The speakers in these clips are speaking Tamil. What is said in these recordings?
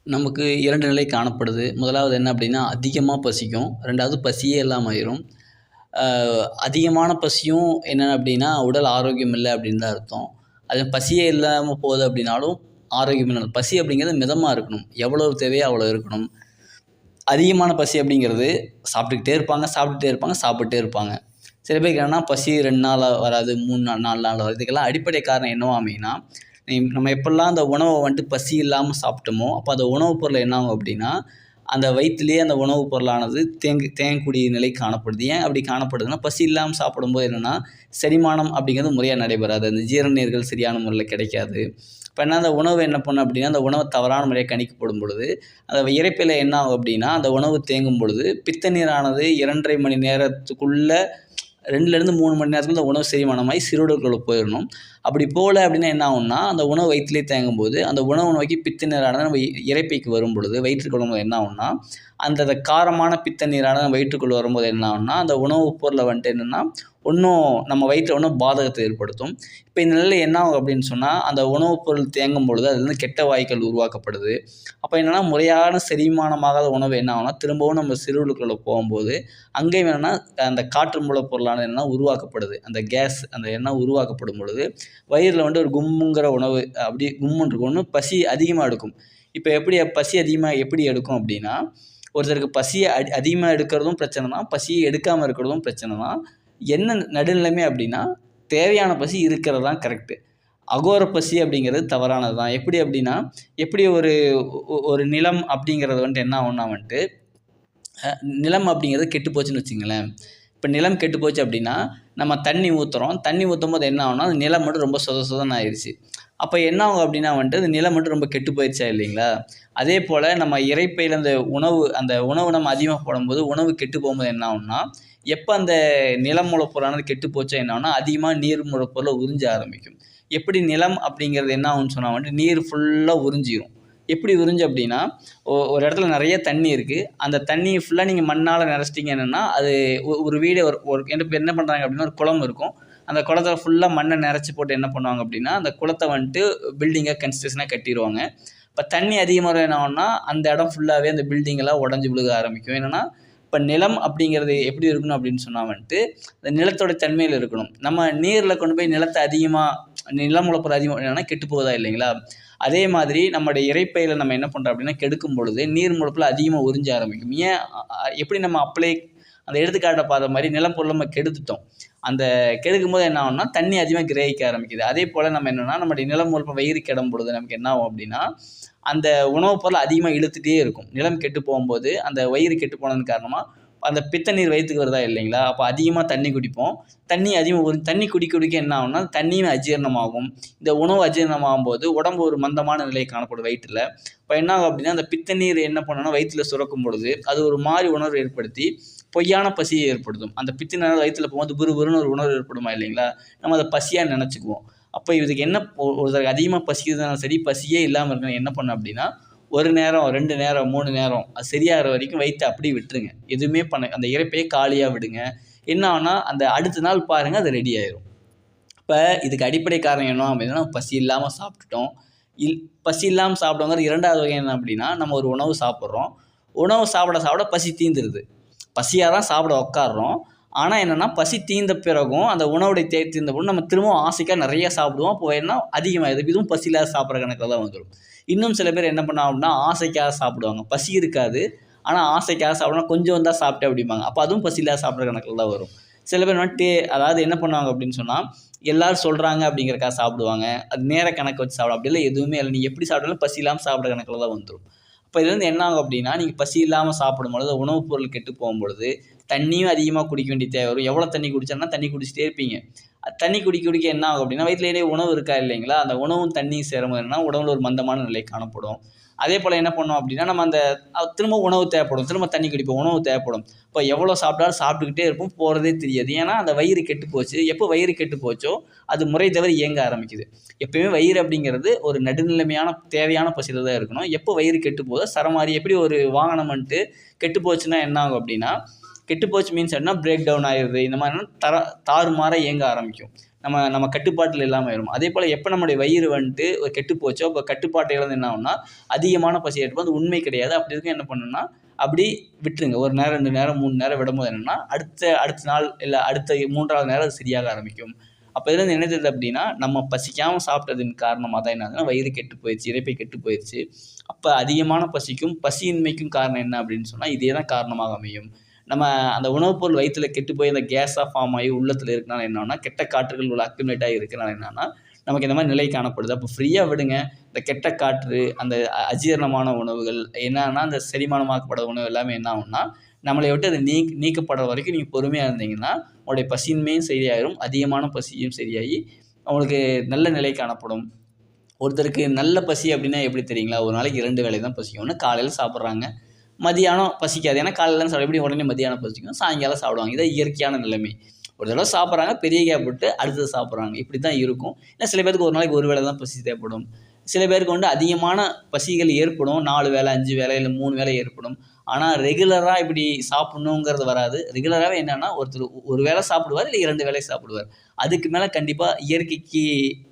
நமக்கு 2 நிலை காணப்படுது. முதலாவது என்ன அப்டின்னா, அதிகமா பசிக்கும். 2வது பசியே இல்லாம ஆயிரும். அ அதிகமான பசியும் என்ன அப்டின்னா, உடல் ஆரோக்கியம் இல்ல அப்டின்னு தான் அர்த்தம். அது பசியே இல்லாம போகுது அப்டின்னாலும், ஆரோக்கியம் இல்ல. பசி அப்டிங்கிறது மிதமா இருக்கணும். எவ்வளவு தேவையோ அவ்வளோ இருக்கணும். அதிகமான பசி அப்டிங்கிறது சாப்பிட்டுக்கிட்டே இருப்பாங்க, சாப்பிட்டுட்டே இருப்பாங்க, சாப்பிட்டே இருப்பாங்க. சில பேருக்கு என்னன்னா, பசி 2 நாளா வராது, 3 நாள், 4 நாள் வராது. இதுக்கெல்லாம் அடிப்படை காரணம் என்னவா அமையும்னா, நம்ம எப்படிலாம் அந்த உணவ வந்துட்டு பசி இல்லாம சாப்பிட்டோமோ, அப்ப அந்த உணவு பொருள் என்ன ஆகும் அப்டின்னா, அந்த வயித்திலேயே அந்த உணவு பொருளானது தேங்கக்கூடிய நிலை காணப்படுது. ஏன் அப்படி காணப்படுதுன்னா, பசி இல்லாம சாப்பிடும்போது என்னன்னா, செரிமானம் அப்படிங்கிறது முறையா நடைபெறாது. அந்த ஜீரண நீர்கள் சரியான முறையில கிடைக்காது. இப்ப என்ன அந்த உணவு என்ன பண்ணும் அப்படின்னா, அந்த உணவு தவறான முறையில கணிக்கப்படும் பொழுது, அந்த இரைப்பையில என்ன ஆகும் அப்படின்னா, அந்த உணவு தேங்கும் பொழுது, பித்த நீரானது 2 1/2 மணி நேரத்துக்குள்ள 2லேருந்து 3 மணி நேரத்துக்குள்ள அந்த உணவு செரிமானமாகி சிறுகுடலுக்குள்ள போயிரணும். அப்படி போகல அப்படின்னா என்ன ஆகும்னா, அந்த உணவு வயித்திலேயே தேங்கும்போது, அந்த உணவு நோக்கி பித்த நீரானது நம்ம இரைப்பைக்கு வரும்பொழுது, வயிற்றுக்கு வரும்போது என்ன ஆகும்னா, அந்த காரமான பித்த நீரானது நம்ம வயிற்றுக்குள்ள வரும்போது என்ன ஆகும்னா, அந்த உணவு பொருள்ல வந்துட்டு என்னன்னா, இன்னும் நம்ம வயிற்றில இன்னும் பாதகத்தை ஏற்படுத்தும். இப்ப இந்த நிலையில என்ன ஆகும் அப்படின்னு சொன்னா, அந்த உணவுப் பொருள் தேங்கும் பொழுது அதிலிருந்து கெட்ட வாயுக்கள் உருவாக்கப்படுது. அப்ப என்னன்னா, முறையான செரிமானமாகாத உணவு என்ன ஆகும்னா, திரும்பவும் நம்ம சிறுகுடலுக்குள்ள போகும்போது, அங்கேயும் என்னன்னா, அந்த காற்று மூலப்பொருளானது என்னன்னா உருவாக்கப்படுது. அந்த கேஸ் அந்த எண்ணெய் உருவாக்கப்படும் பொழுது, வயிறுல வந்துட்டு ஒரு கும்முங்கிற உணவு அப்படியே கும்முன்னு இருக்கும். ஒண்ணு பசி அதிகமா எடுக்கும். இப்ப எப்படி பசி அதிகமா எப்படி எடுக்கும் அப்படின்னா, ஒருத்தருக்கு பசிய அதிகமா எடுக்கிறதும் பிரச்சனை தான். பசிய எடுக்காம இருக்கிறதும் பிரச்சனை தான். என்ன நடுநிலைமை அப்படின்னா, தேவையான பசி இருக்கிறது தான் கரெக்ட்டு. அகோர பசி அப்படிங்கிறது தவறானது தான். எப்படி அப்படின்னா, எப்படி ஒரு நிலம் அப்படிங்கிறது வந்துட்டு என்ன ஆகும்னா வந்துட்டு, அ நிலம் அப்படிங்கிறது கெட்டு போச்சுன்னு வச்சுக்கங்களேன். இப்ப நிலம் கெட்டு போச்சு அப்படின்னா, நம்ம தண்ணி ஊத்துறோம். தண்ணி ஊத்தும்போது என்ன ஆகும்னா, அந்த நிலம் மட்டும் ரொம்ப சொத சொதன்னு ஆயிருச்சு. அப்ப என்ன ஆகும் அப்படின்னா வந்துட்டு, அந்த நிலம் மட்டும் ரொம்ப கெட்டு போயிருச்சா இல்லைங்களா? அதேபோல நம்ம இரைப்பையில அந்த உணவு நம்ம அதிகமா போடும்போது, உணவு கெட்டு போகும்போது என்ன ஆகும்னா, எப்ப அந்த நிலம் மூலப்பொருளானது கெட்டு போச்சோ என்ன ஆகும்னா, அதிகமா நீர் மூலப்பொருள உறிஞ்ச ஆரம்பிக்கும். எப்படி நிலம் அப்படிங்கிறது என்ன ஆகும்னு சொன்னா வந்துட்டு, நீர் ஃபுல்லா உறிஞ்சிரும். எப்படி உறிஞ்சும் அப்படின்னா, ஒரு இடத்துல நெறைய தண்ணி இருக்கு. அந்த தண்ணிய ஃபுல்லா நீங்க மண்ணால நெறச்சிட்டீங்கன்னா, அது ஒரு வீடு ஒரு ஒரு என்ன பண்றாங்க அப்படின்னா, ஒரு குளம் இருக்கும். அந்த குளத்துல ஃபுல்லா மண்ண நெறச்சு போட்டு என்ன பண்ணுவாங்க அப்படின்னா, அந்த குளத்த வந்துட்டு பில்டிங்கா கன்ஸ்ட்ரக்ஷனா கட்டிருவாங்க. இப்ப தண்ணி அதிகமா என்ன ஆகும்னா, அந்த இடம் ஃபுல்லாவே அந்த பில்டிங் எல்லாம் உடைஞ்சு விழுக ஆரம்பிக்கும். என்னன்னா, இப்ப நிலம் அப்படிங்கிறது எப்படி இருக்கணும் அப்படின்னு சொன்னா வந்துட்டு, அந்த நிலத்தோட தன்மையில இருக்கணும். நம்ம நீர்ல கொண்டு போய் நிலத்த அதிகமா நில மூலப்பொருள் அதிகமா என்னன்னா கெட்டு போகுதா இல்லைங்களா? அதே மாதிரி நம்முடைய இரைப்பையில நம்ம என்ன பண்றோம் அப்படின்னா, கெடுக்கும் பொழுது நீர் மூலப்பொருள் அதிகமா உறிஞ்ச ஆரம்பிக்கும். ஏன் எப்படி நம்ம அந்த எடுத்துக்காட்ட பார்த்த மாரி நிலப்பொருள நம்ம கெடுத்துட்டோம். அந்த கெடுக்கும்போது என்ன ஆகும்னா, தண்ணி அதிகமா கிரகிக்க ஆரம்பிக்குது. அதேபோல நம்ம என்னன்னா, நம்முடைய நிலம் மூலப்பொருள் வயிறு கெடும் பொழுது நமக்கு என்ன ஆகும் அப்படின்னா, அந்த உணவுப் பொருள் அதிகமா இழுத்துட்டே இருக்கும். நிலம் கெட்டு போகும்போது, அந்த வயிறு கெட்டு போனதன் காரணமா, அந்த பித்த நீர் வயித்துக்கு வருதா இல்லைங்களா? அப்ப அதிகமா தண்ணி குடிப்போம். தண்ணி அதிகமா தண்ணி குடிக்க குடிக்க என்ன ஆகும்னா, தண்ணியும் அஜீரணமாகும். இந்த உணவு அஜீரணமாகும்போது, உடம்பு ஒரு மந்தமான நிலை காணப்படும் வயிற்றுல. அப்ப என்ன ஆகும் அப்படின்னா, அந்த பித்த நீர் என்ன பண்ணும்னா, வயித்துல சுரக்கும் பொழுது, அது ஒரு மாரி உணர்வு ஏற்படுத்தி, பொய்யான பசியை ஏற்படுத்தும். அந்த பித்த நீர் வயித்துல போகும்போது புறுபுறுன்னு ஒரு உணர்வு ஏற்படுமா இல்லைங்களா? நம்ம அத பசியா நெனச்சுக்குவோம். அப்ப இதுக்கு என்ன ஒருத்தருக்கு அதிகமா பசிக்குதுனாலும் சரி, பசியே இல்லாம இருக்கணும் என்ன பண்ணணும் அப்படின்னா, 1 நேரம், 2 நேரம், 3 நேரம் அது சரியாகிற வரைக்கும் வயித்த அப்படியே விட்டுருங்க. எதுவுமே அந்த இரைப்பைய காலியா விடுங்க. என்ன ஆகும்னா, அந்த அடுத்த நாள் பாருங்க அது ரெடி ஆயிரும். இப்ப இதுக்கு அடிப்படை காரணம் என்ன அப்படின்னா, பசி இல்லாம சாப்பிட்டுட்டோம். இல் பசி இல்லாம சாப்பிடுவோங்கிற 2வது வகை என்ன அப்படின்னா, நம்ம ஒரு உணவு சாப்பிடுறோம். உணவு சாப்பிட சாப்பிட பசி தீந்துருது. பசியா தான் சாப்பிட உட்கார்றோம். ஆனா என்னன்னா, பசி தீர்ந்த பிறகும் அந்த உணவுடைய தீர்ந்த பிறகும் நம்ம திரும்பவும் ஆசைக்கா நெறைய சாப்பிடுவோம். அப்போ என்ன அதிகமாயிடுது. இதுவும் பசி இல்லாத சாப்பிடுற கணக்குல தான் வந்துரும். இன்னும் சில பேர் என்ன பண்ணுவாங்க அப்படின்னா, ஆசைக்காக சாப்பிடுவாங்க. பசி இருக்காது. ஆனா ஆசைக்காக சாப்பிடணும். கொஞ்சம் தான் சாப்பிட்டேன் அப்படிம்பாங்க. அப்ப அதுவும் பசி இல்லாத சாப்பிடுற கணக்குல தான் வரும். சில பேர் வந்துட்டு அதாவது என்ன பண்ணுவாங்க அப்படின்னு சொன்னா, எல்லாரும் சொல்றாங்க அப்படிங்கிறதுக்காக சாப்பிடுவாங்க. அது நேர கணக்கு வச்சு அப்படிலாம் எதுவுமே இல்ல. நீங்க எப்படி சாப்பிட்டாலும் பசி இல்லாம சாப்பிடுற கணக்குல தான் வந்துரும். அப்ப இதுலருந்து என்ன ஆகும் அப்படின்னா, நீங்க பசி இல்லாம சாப்பிடும்பொழுது, உணவுப் பொருள் கெட்டு போகும்பொழுது, தண்ணியும் அதிகமா குடிக்க வேண்டிய தேவை வரும். எவ்வளோ தண்ணி குடிச்சோம்னா, தண்ணி குடிச்சிட்டே இருப்பீங்க. தண்ணி குடிக்க குடிக்க என்ன ஆகும் அப்படின்னா, வயித்திலேயே உணவு இருக்கா இல்லைங்களா? அந்த உணவும் தண்ணியும் சேரும்போது என்னன்னா, உடம்புல ஒரு மந்தமான நிலை காணப்படும். அதேபோல என்ன பண்ணோம் அப்படின்னா, நம்ம அந்த திரும்ப உணவு தேவைப்படும். திரும்ப தண்ணி குடிப்போம். உணவு தேவைப்படும். இப்ப எவ்வளோ சாப்பிட்டாலும் சாப்பிட்டுக்கிட்டே இருப்போம். போறதே தெரியாது. ஏன்னா, அந்த வயிறு கெட்டு போச்சு. எப்போ வயிறு கெட்டு போச்சோ, அது முறை தவறி இயங்க ஆரம்பிக்குது. எப்பயுமே வயிறு அப்படிங்கிறது ஒரு நடுநிலைமையான தேவையான பசியில தான் இருக்கணும். எப்போ வயிறு கெட்டு போதோ, சரமாரி எப்படி ஒரு வாகனம் வந்துட்டு கெட்டு போச்சுன்னா என்ன ஆகும் அப்படின்னா, கெட்டுப்போச்சு மீன்ஸ் என்ன, பிரேக் டவுன் ஆயிடுது, இந்த மாதிரினா தாறுமாற இயங்க ஆரம்பிக்கும். நம்ம கட்டுப்பாட்டில் இல்லாமல் ஆயிடும். அதே போல் எப்போ நம்முடைய வயிறு வந்துட்டு ஒரு கெட்டுப்போச்சோ, அப்போ கட்டுப்பாட்டை இழந்து என்ன ஆகும்னா அதிகமான பசி ஏற்படும். அது உண்மை கிடையாது. அப்படி இருக்க என்ன பண்ணணும்னா அப்படி விட்டுருங்க. 1 நேரம் 2 நேரம் 3 நேரம் விடும்போது என்னன்னா அடுத்த நாள் இல்லை அடுத்த 3வது நேரம் அது சரியாக ஆரம்பிக்கும். அப்போ இதுலேருந்து என்ன தெரியுது அப்படின்னா, நம்ம பசிக்காமல் சாப்பிட்டதின் காரணமாக தான் என்ன ஆகுதுன்னா வயிறு கெட்டு போயிடுச்சு, இரைப்பை கெட்டு போயிடுச்சு. அப்போ அதிகமான பசிக்கும் பசியின்மைக்கும் காரணம் என்ன அப்படின்னு சொன்னால் இதே தான் காரணமாக அமையும். நம்ம அந்த உணவுப் பொருள் வயித்துல கெட்டு போய் அந்த கேஸாக ஃபார்ம் ஆகி உள்ளத்தில் இருக்கனால என்னன்னா கெட்ட காற்றுகள் உள்ள அக்யூமுலேட் ஆகி இருக்கனால என்னன்னா நமக்கு இந்த மாதிரி நிலை காணப்படுது. அப்போ ஃப்ரீயாக விடுங்க. இந்த கெட்ட காற்று, அந்த அஜீரணமான உணவுகள் என்னன்னா அந்த செரிமானமாக்கப்பட உணவு எல்லாமே என்ன ஆகும்னா நம்மளை விட்டு அது நீக்கப்படுற வரைக்கும் நீங்கள் பொறுமையாக இருந்தீங்கன்னா உங்களுடைய பசியின்மையும் சரியாயிரும், அதிகமான பசியும் சரியாகி உங்களுக்கு நல்ல நிலை காணப்படும். ஒருத்தருக்கு நல்ல பசி அப்படின்னா எப்படி தெரியுங்களா? ஒரு நாளைக்கு 2 வேளை தான் பசிக்கும். ஒன்று காலையில் சாப்பிட்றாங்க, மதியானம் பசிக்காது. ஏன்னா காலையில் சாப்பிட எப்படி உடனே மதியானம் பசிக்கும், சாயங்காலம் சாப்பிடுவாங்க. இதான் இயற்கையான நிலைமை. ஒரு தடவை சாப்பிட்றாங்க, பெரிய கேப் விட்டு அடுத்தது சாப்பிட்றாங்க. இப்படி தான் இருக்கும். ஏன்னா சில பேருக்கு ஒரு நாளைக்கு 1 வேளை தான் பசி தேவைப்படும். சில பேருக்கு வந்து அதிகமான பசிகள் ஏற்படும். 4 வேளை 5 வேளை இல்லை 3 வேளை ஏற்படும். ஆனால் ரெகுலராக இப்படி சாப்பிட்ணுங்கிறது வராது. ரெகுலராகவே என்னென்னா ஒருத்தர் 1 வேளை சாப்பிடுவார், இல்லை 2 வேளை சாப்பிடுவார். அதுக்கு மேலே கண்டிப்பாக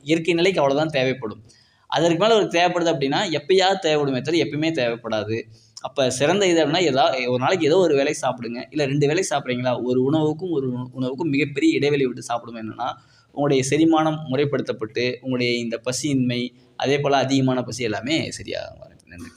இயற்கை நிலைக்கு அவ்வளோதான் தேவைப்படும். அதற்கு மேலே ஒரு தேவைப்படுது அப்படின்னா எப்பயாவது தேவைப்படுமே தவிர எப்பயுமே தேவைப்படாது. அப்போ சிறந்த இது அப்படின்னா ஒரு நாளைக்கு ஏதோ ஒரு வேளை சாப்பிடுங்க. இல்லை 2 வேளை சாப்பிட்றீங்களா, ஒரு உணவுக்கும் மிகப்பெரிய இடைவெளி விட்டு சாப்பிடும்போது என்னென்னா உங்களுடைய செரிமானம் முறைப்படுத்தப்பட்டு உங்களுடைய இந்த பசியின்மை அதே போல் அதிகமான பசி எல்லாமே சரியாக வரும். நன்றி.